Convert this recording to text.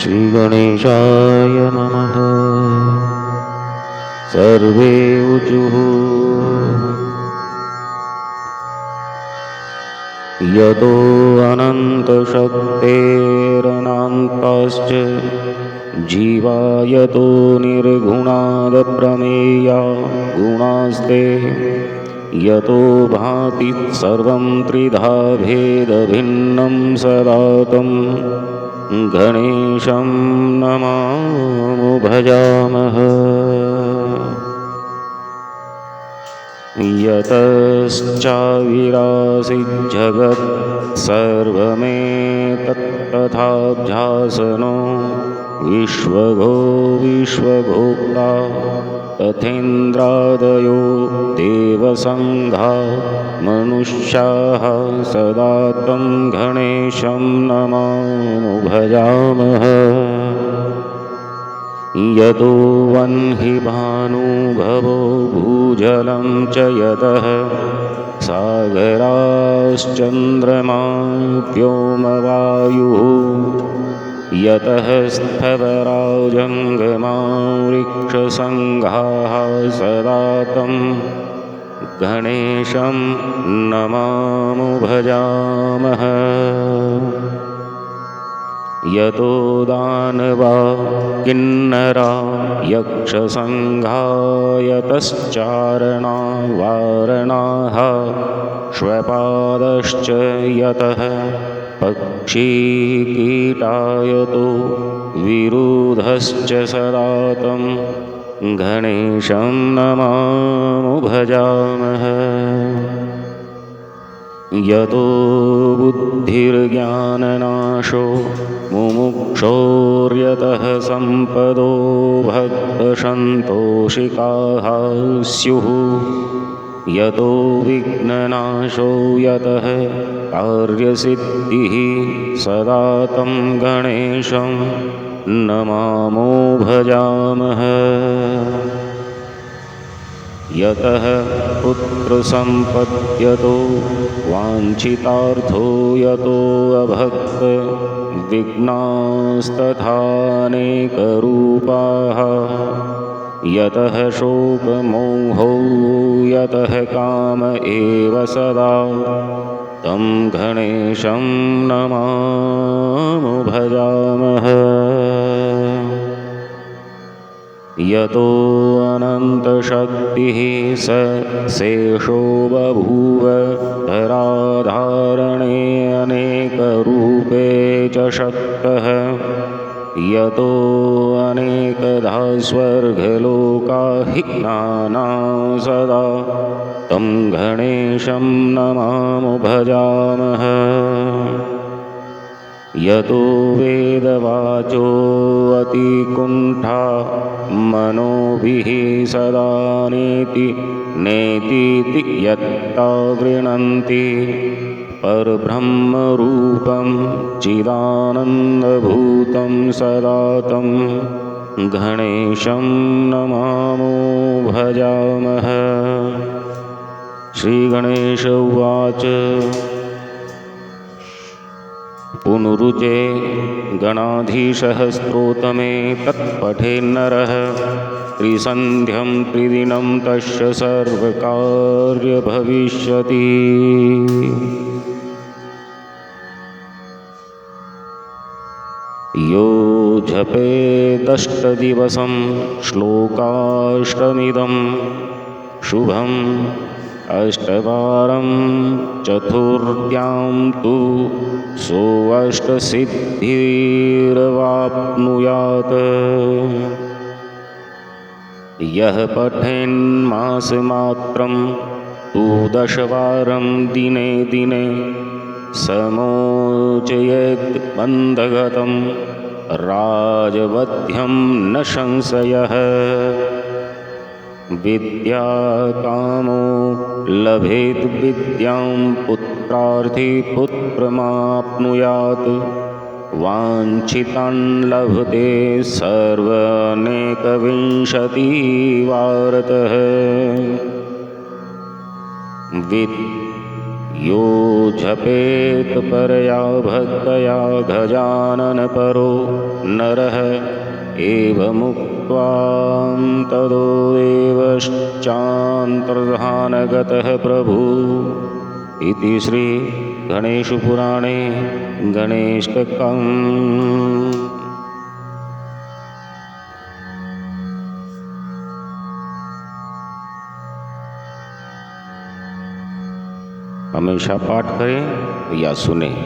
श्रीगणेशाय नमः। सर्वे ऊचुः यतो अनन्तशक्तेरनन्ताश्च जीवा यतो निर्गुणादप्रमेया गुणास्ते यतो भाति सर्वं त्रिधा भेदभिन्नं सदा तं गणेशं नमामो भजामः। यतश्चाविरासीत् जगत् सर्वमेतत्तथाभ्यासनो विश्वगो विश्वगोप्ता तथेन्द्रादयो देवसङ्घा मनुष्याः सदा तं गणेशं नमामो भजामः। यतो वह्नि भानुभवो भूजलं च यतः सागराश्चन्द्रमा व्योमवायुः यतः स्थवराजङ्गमा वृक्षसङ्घाः सदा तं गणेशं नमामो भजामः। यतो दानवा किन्नरा यक्षसङ्घा यतश्चारणा वारणाः श्वपादश्च यतः पक्षीकीटायतो विरुधश्च सदा तं गणेशं नमामो भजामः। यतो बुद्धिर्ज्ञाननाशो मुमुक्षोर्यतः सम्पदो भक्तसन्तोषिकाः स्युः यतो विघ्ननाशो यतः कार्यसिद्धिः सदा तं गणेशं नमामो भजामः। यतः पुत्रसम्पद्यतो वाञ्छितार्थो यतो अभक्त विघ्नास्तथानेकरूपाः यतः शोकमोहो यतः काम एव सदा तं गणेशं नमामो भजामः। यतो अनन्तशक्तिः स शेषो बभूव धराधारणे अनेकरूपे च शक्तः यतो अनेकधा स्वर्गलोका हि नाना सदा तं गणेशं नमामो भजामः। यतो वेदवाचो अतिकुण्ठा मनोभिः सदा नेति नेतीति यत्ता गृह्णन्ति परब्रह्मरूपं चिदानन्दभूतं सदा तं गणेशं नमामो भजामः। श्रीगणेश उवाच पुनरुचे गणाधीशः स्तोत्रमे तत्पठेन्नरः त्रिसन्ध्यं त्रिदिनं तस्य सर्वकार्यभविष्यति। यो जपेदष्टदिवसं श्लोकाष्टमिदं शुभम् अष्टवारं चतुर्थ्यां तु सोऽष्टसिद्धिर्वाप्नुयात्। यः पठेन्मासमात्रं तु दशवारं दिने दिने समोचयेत् बन्धगतं राजवध्यं न संशयः। विद्याकामो लभेत् विद्यां पुत्रार्थी पुत्रमाप्नुयात् वाञ्छितान् लभते सर्वानेकविंशतिवारतः। यो जपेत परया भक्तया गजाननपरो नरः एवमुक्त्वा ततो देवश्चान्तर्धानगतः प्रभु। इति श्री गणेशपुराणे गणेशकम्। हमेशा पाठ करें या सुने।